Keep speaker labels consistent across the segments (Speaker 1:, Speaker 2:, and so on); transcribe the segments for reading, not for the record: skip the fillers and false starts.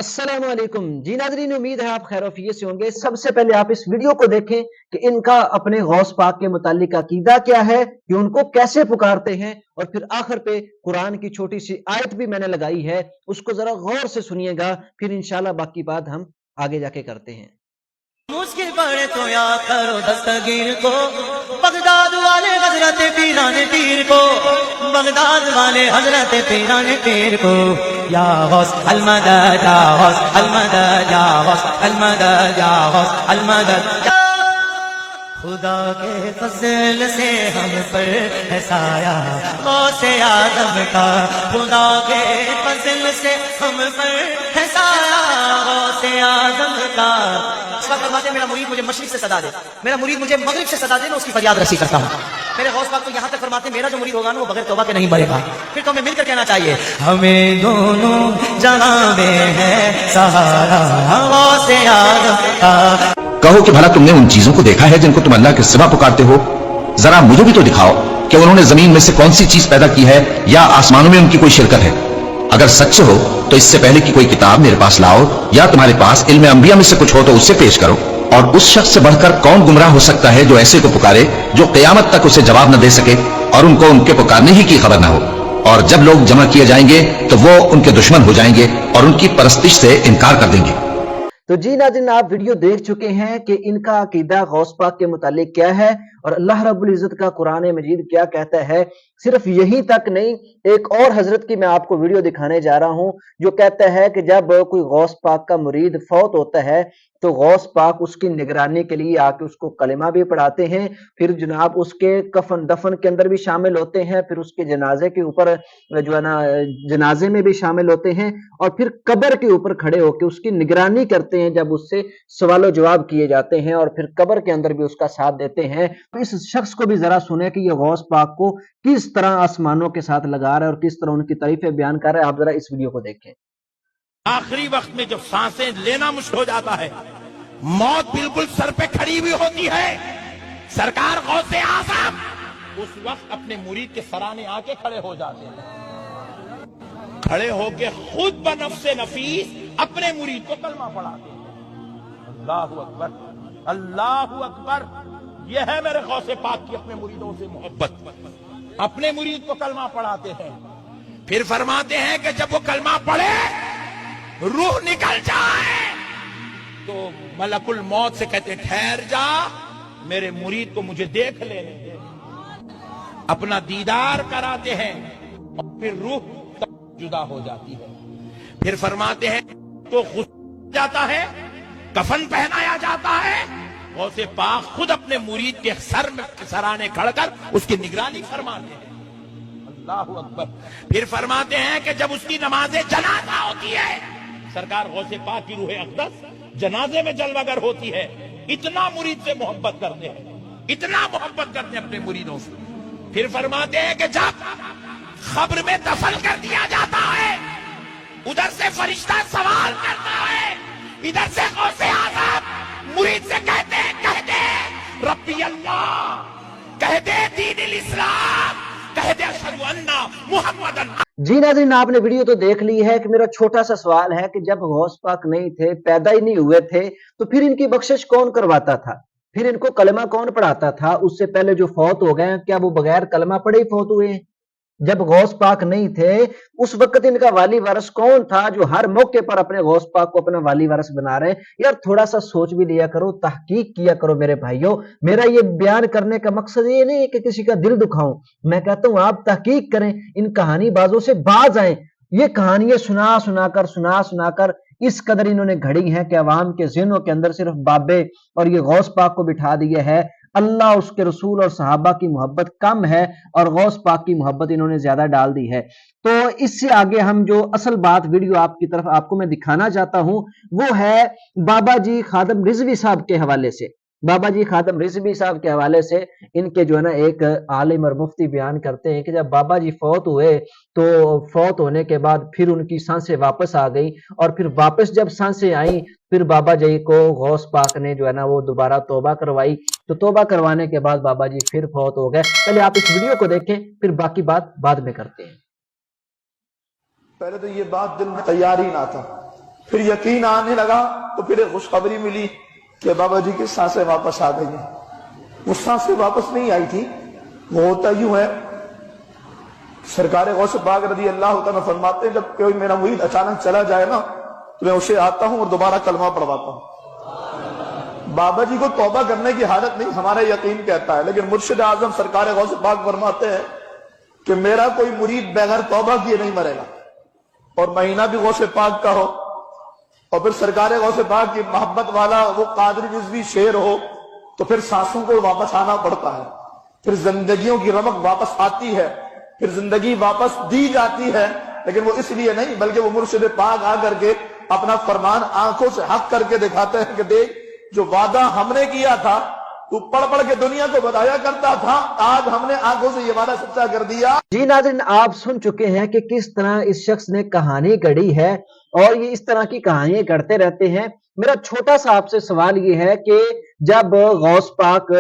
Speaker 1: अस्सलाम वालेकुम जी नाज़रीन, उम्मीद है आप खैर से होंगे। सबसे पहले आप इस वीडियो को देखें कि इनका अपने गौस पाक के मुतालिक अकीदा क्या है, कि उनको कैसे पुकारते हैं, और फिर आखिर पे कुरान की छोटी सी आयत भी मैंने लगाई है, उसको जरा गौर से सुनिएगा, फिर इंशाल्लाह बाकी बात हम आगे जाके करते हैं।
Speaker 2: मुश्किल पड़े तो याद करो दस्तगीर को, बगदाद वाले हजरत पीराने पीर को, बगदाद वाले हजरत पीराने पीर को। या गौस अल मदद, या गौस अल मदद, या गौस अल मदद, या गौस अल मदद। खुदा के फजल से हम पर है साया गौसे आदम का, खुदा के फजल से हम पर है साया गौसे आदम का। मेरा मुरीद मुझे मशरिक से सदा दे, मेरा मुरीद मुझे मगरिब से सदा दे, मैं उसकी फरियाद रसी करता हूँ। मेरे गौस पाक तो यहाँ तक फरमाते मेरा जो मुरीद होगा ना वो बगैर तौबा के नहीं मरेगा। फिर तो हमें मिलकर कहना चाहिए, हमें दोनों जहां में है सहारा गौसे आदम का।
Speaker 3: कहो कि भला तुमने उन चीजों को देखा है जिनको तुम अल्लाह के सिवा पुकारते हो? जरा मुझे भी तो दिखाओ कि उन्होंने जमीन में से कौन सी चीज पैदा की है या आसमानों में उनकी कोई शिरकत है। अगर सच्चे हो तो इससे पहले कि कोई किताब मेरे पास लाओ या तुम्हारे पास इल्म अंबिया में से कुछ हो तो उससे पेश करो। और उस शख्स से बढ़कर कौन गुमराह हो सकता है जो ऐसे को पुकारे जो क़यामत तक उसे जवाब न दे सके और उनको उनके पुकारने ही की खबर न हो। और जब लोग जमा किए जाएंगे तो वो उनके दुश्मन हो जाएंगे और उनकी परस्तिश से इनकार कर देंगे।
Speaker 1: तो जी नाज़रीन, आप वीडियो देख चुके हैं कि इनका अकीदा गौस पाक के मुतालिक क्या है और अल्लाह रब्बुल इज्जत का कुरान मजीद क्या कहता है। सिर्फ यही तक नहीं, एक और हजरत की मैं आपको वीडियो दिखाने जा रहा हूं जो कहता है कि जब कोई गौस पाक का मुरीद फौत होता है तो गौस पाक उसकी निगरानी के लिए आके उसको कलिमा भी पढ़ाते हैं, फिर जनाब उसके कफन दफन के अंदर भी शामिल होते हैं, फिर उसके जनाजे के ऊपर जो है ना जनाजे में भी शामिल होते हैं, और फिर कब्र के ऊपर खड़े होकर उसकी निगरानी करते हैं जब उससे सवालो जवाब किए जाते हैं, और फिर कब्र के अंदर भी उसका साथ देते हैं। तो इस शख्स को भी जरा सुने कि ये गौस पाक को किस तरह आसमानों के साथ लगा रहा है और किस तरह उनकी तारीफें बयान कर रहा है। आप जरा इस वीडियो को देखें।
Speaker 4: आखिरी वक्त में जब सांसें लेना मुश्किल हो जाता है, मौत बिल्कुल सर पे खड़ी हुई होती है, सरकार गौसे आज़म उस वक्त अपने मुरीद के सराने आके खड़े हो जाते हैं, खड़े होके खुद बनफ्से नफीस अपने मुरीद को कलमा पढ़ाते हैं। अल्लाहु अकबर, अल्लाहु अकबर। यह है मेरे गौसे पाक की अपने मुरीदों से मोहब्बत। अपने मुरीद को कलमा पढ़ाते हैं, फिर फरमाते हैं कि जब वो कलमा पढ़े रूह निकल जाए तो मलकुल मौत से कहते ठहर जा, मेरे मुरीद को मुझे देख लेने दे। अपना दीदार कराते हैं और फिर रूह जुदा हो जाती है। फिर फरमाते हैं तो गुस्सा जाता है, कफन पहनाया जाता है, गौसे पाक खुद अपने मुरीद के सर में सराने खड़कर उसकी निगरानी फरमाते हैं। अल्लाहु अकबर। फिर फरमाते हैं कि जब उसकी नमाज़े जनाजा होती है, सरकार गौसे पाक की रूह अक़दस जनाजे में जलवागर होती है। इतना मुरीद से मोहब्बत करते हैं, इतना मोहब्बत करते हैं अपने मुरीदों से। फिर फरमाते हैं कि जब खब्र में दफन कर दिया जाता है, उधर से फरिश्ता सवाल करता है, इधर से गौसे आज़म मुरीद से कहते हैं, कह दे रब्बी अल्लाह, कह दे दीन इस्लाम, कह दे अशहदु अन्ना मुहम्मदन।
Speaker 1: जी नाज़रीन, आपने वीडियो तो देख ली है कि मेरा छोटा सा सवाल है कि जब गौस पाक नहीं थे, पैदा ही नहीं हुए थे, तो फिर इनकी बख्शिश कौन करवाता था? फिर इनको कलमा कौन पढ़ाता था? उससे पहले जो फौत हो गए, क्या वो बगैर कलमा पढ़े ही फौत हुए? जब गौस पाक नहीं थे उस वक्त इनका वाली वारस कौन था जो हर मौके पर अपने गौस पाक को अपना वाली वारस बना रहे हैं? यार थोड़ा सा सोच भी लिया करो, तहकीक किया करो मेरे भाइयों। मेरा ये बयान करने का मकसद ये नहीं है कि किसी का दिल दुखाऊं, मैं कहता हूं आप तहकीक करें, इन कहानी बाजों से बाज आए। ये कहानियां सुना सुनाकर इस कदर इन्होंने घड़ी है कि अवाम के ज़हनों के अंदर सिर्फ बाबे और ये गौस पाक को बिठा दिया है। अल्लाह उसके रसूल और सहाबा की मोहब्बत कम है और गौस पाक की मोहब्बत इन्होंने ज्यादा डाल दी है। तो इससे आगे हम जो असल बात वीडियो आपकी तरफ आपको मैं दिखाना चाहता हूं वो है बाबा जी खादम रिजवी साहब के हवाले से। बाबा जी खादम रिजवी साहब के हवाले से इनके जो है ना एक आलिम और मुफ्ती बयान करते हैं कि जब बाबा जी फौत हुए तो फौत होने के बाद फिर उनकी सांसें वापस आ गई, और फिर वापस जब सांसें आई फिर बाबा जी को गौस पाक ने जो है ना वो दोबारा तौबा करवाई। तो तौबा करवाने के बाद बाबा जी फिर फौत हो गए। पहले आप इस वीडियो को देखें, फिर बाकी बात बाद में करते हैं।
Speaker 5: पहले तो ये बात दिल में तैयार ही ना था, پھر یقین آنے لگا تو پھر ایک خوشخبری ملی کہ بابا جی کی سانسیں واپس آ گئی ہیں. وہ سانسیں واپس نہیں آئی تھی. وہ ہوتا یوں ہے، سرکار غوث پاک رضی اللہ تعالیٰ فرماتے ہیں جب کوئی میرا مرید اچانک چلا جائے نا تو میں اسے آتا ہوں اور دوبارہ کلمہ پڑھواتا ہوں. بابا جی کو توبہ کرنے کی حالت نہیں، ہمارا یقین کہتا ہے، لیکن مرشد اعظم سرکار غوث پاک فرماتے ہیں کہ میرا کوئی مرید بغیر توبہ کیے نہیں مرے گا، اور مہینہ بھی غوث پاک کا ہو، اور پھر سرکار غوث پاک کی محبت والا وہ قادری رضوی شیر ہو، تو پھر سانسوں کو واپس آنا پڑتا ہے، پھر زندگیوں کی رمق واپس آتی ہے، پھر زندگی واپس دی جاتی ہے. لیکن وہ اس لیے نہیں بلکہ وہ مرشد پاک آ کر کے اپنا فرمان آنکھوں سے حق کر کے دکھاتے ہیں کہ دیکھ جو وعدہ ہم نے کیا تھا تو پڑھ پڑھ کے دنیا کو بتایا کرتا تھا، آج ہم نے آنکھوں سے یہ وعدہ سچا کر دیا.
Speaker 1: جی ناظرین، آپ سن چکے ہیں کہ کس طرح اس شخص نے کہانی گڑھی ہے اور یہ اس طرح کی کہانیاں کرتے رہتے ہیں. میرا چھوٹا سا آپ سے سوال یہ ہے کہ جب غوث پاک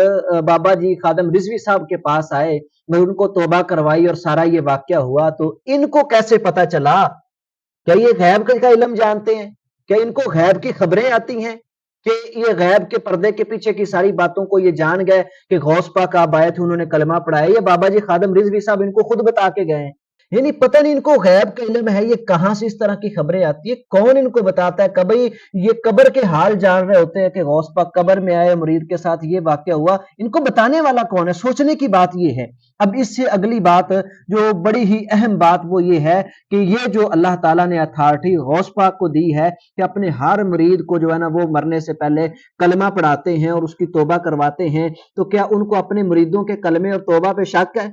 Speaker 1: بابا جی خادم رضوی صاحب کے پاس آئے، میں ان کو توبہ کروائی اور سارا یہ واقعہ ہوا، تو ان کو کیسے پتا چلا؟ کیا یہ غیب کا علم جانتے ہیں؟ کیا ان کو غیب کی خبریں آتی ہیں کہ یہ غیب کے پردے کے پیچھے کی ساری باتوں کو یہ جان گئے کہ غوث پاک آپ آئے تھے، انہوں نے کلمہ پڑھایا، یا بابا جی خادم رضوی صاحب ان کو خود بتا کے گئے ہیں؟ یعنی پتہ نہیں ان کو غیب کا علم ہے، یہ کہاں سے اس طرح کی خبریں آتی ہے، کون ان کو بتاتا ہے؟ کبھی یہ قبر کے حال جان رہے ہوتے ہیں کہ غوث پاک قبر میں آئے، مرید کے ساتھ یہ واقعہ ہوا، ان کو بتانے والا کون ہے؟ سوچنے کی بات یہ ہے. اب اس سے اگلی بات جو بڑی ہی اہم بات وہ یہ ہے کہ یہ جو اللہ تعالیٰ نے اتھارٹی غوث پاک کو دی ہے کہ اپنے ہر مرید کو جو ہے نا وہ مرنے سے پہلے کلمہ پڑھاتے ہیں اور اس کی توبہ کرواتے ہیں، تو کیا ان کو اپنے مریدوں کے کلمے اور توبہ پہ شک ہے؟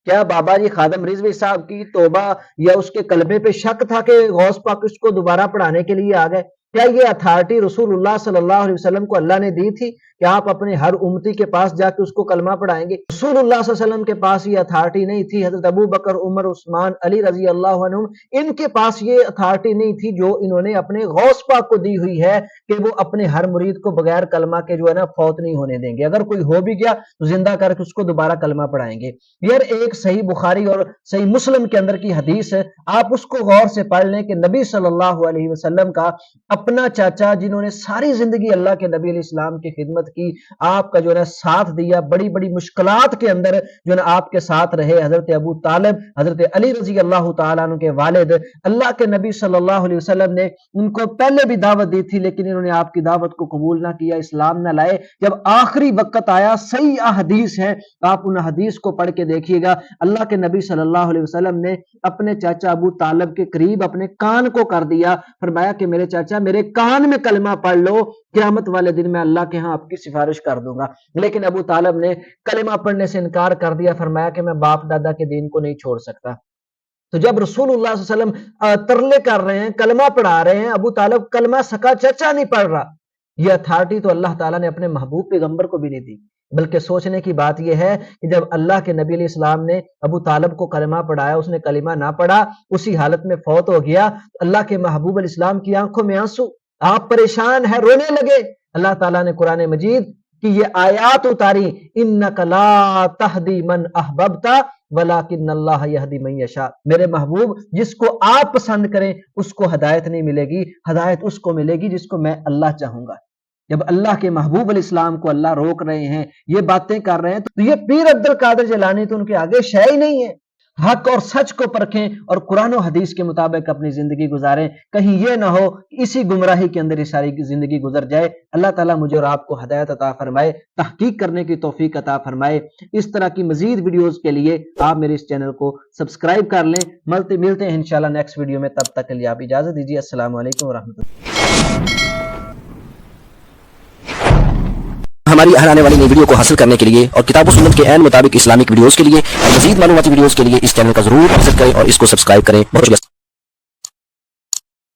Speaker 1: کیا بابا جی خادم رضوی صاحب کی توبہ یا اس کے کلمے پہ شک تھا کہ غوث پاک اس کو دوبارہ پڑھانے کے لیے آ گئے؟ کیا یہ اتھارٹی رسول اللہ صلی اللہ علیہ وسلم کو اللہ نے دی تھی کہ آپ اپنے ہر امتی کے پاس جا کے اس کو کلمہ پڑھائیں گے؟ رسول اللہ صلی اللہ علیہ وسلم کے پاس یہ اتھارٹی نہیں تھی. حضرت ابو بکر، عمر، عثمان، علی رضی اللہ عنہ، ان کے پاس یہ اتھارٹی نہیں تھی جو انہوں نے اپنے غوث پاک کو دی ہوئی ہے کہ وہ اپنے ہر مرید کو بغیر کلمہ کے جو ہے نا فوت نہیں ہونے دیں گے. اگر کوئی ہو بھی گیا تو زندہ کر کے اس کو دوبارہ کلمہ پڑھائیں گے. یار ایک صحیح بخاری اور صحیح مسلم کے اندر کی حدیث ہے، آپ اس کو غور سے پڑھ لیں کہ نبی صلی اللہ علیہ وسلم کا اپنا چاچا جنہوں نے ساری زندگی اللہ کے نبی علیہ السلام کی خدمت کی، آپ کا جو ہے ساتھ دیا، بڑی بڑی مشکلات کے اندر جو ہے آپ کے ساتھ رہے، حضرت ابو طالب، حضرت علی رضی اللہ تعالیٰ عنہ کے والد، اللہ کے نبی صلی اللہ علیہ وسلم نے ان کو پہلے بھی دعوت دی تھی لیکن انہوں نے آپ کی دعوت کو قبول نہ کیا، اسلام نہ لائے. جب آخری وقت آیا، صحیح احادیث ہے، آپ ان حدیث کو پڑھ کے دیکھیے گا، اللہ کے نبی صلی اللہ علیہ وسلم نے اپنے چاچا ابو طالب کے قریب اپنے کان کو کر دیا، فرمایا کہ میرے چاچا میرے کان میں کلمہ پڑھ لو، قیامت والے دن میں اللہ کے ہاں آپ کی سفارش کر دوں گا. لیکن ابو طالب نے کلمہ پڑھنے سے انکار کر دیا، فرمایا کہ میں باپ دادا کے دین کو نہیں چھوڑ سکتا. تو جب رسول اللہ صلی اللہ علیہ وسلم ترلے کر رہے ہیں، کلمہ پڑھا رہے ہیں، ابو طالب کلمہ سکا چچا نہیں پڑھ رہا. یہ اتھارٹی تو اللہ تعالیٰ نے اپنے محبوب پیغمبر کو بھی نہیں دی. بلکہ سوچنے کی بات یہ ہے کہ جب اللہ کے نبی علیہ السلام نے ابو طالب کو کلمہ پڑھایا، اس نے کلمہ نہ پڑھا، اسی حالت میں فوت ہو گیا، اللہ کے محبوب علیہ السلام کی آنکھوں میں آنسو، آپ پریشان ہیں، رونے لگے. اللہ تعالیٰ نے قرآن مجید کی یہ آیات اتاری، انک لا تہدی من احببت ولکن اللہ یہدی من یشاء. میرے محبوب جس کو آپ پسند کریں اس کو ہدایت نہیں ملے گی، ہدایت اس کو ملے گی جس کو میں اللہ چاہوں گا. جب اللہ کے محبوب علیہ السلام کو اللہ روک رہے ہیں، یہ باتیں کر رہے ہیں، تو یہ پیر عبد القادر جیلانی تو ان کے آگے شے ہی نہیں ہے. حق اور سچ کو پرکھیں اور قرآن و حدیث کے مطابق اپنی زندگی گزاریں. کہیں یہ نہ ہو اسی گمراہی کے اندر یہ ساری زندگی گزر جائے. اللہ تعالیٰ مجھے اور آپ کو ہدایت عطا فرمائے، تحقیق کرنے کی توفیق عطا فرمائے. اس طرح کی مزید ویڈیوز کے لیے آپ میرے اس چینل کو سبسکرائب کر لیں. ملتے ہیں انشاءاللہ نیکسٹ ویڈیو میں. تب تک کے لیے آپ اجازت دیجیے. السلام علیکم ورحمۃ اللہ.
Speaker 6: ہماری ہر آنے والی نئی ویڈیو کو حاصل کرنے کے لیے اور کتاب و سنت کے عین مطابق اسلامک ویڈیوز کے لیے اور مزید معلوماتی ویڈیوز کے لیے اس چینل کا ضرور وزٹ کریں اور اس کو سبسکرائب کریں. بہت شکریہ.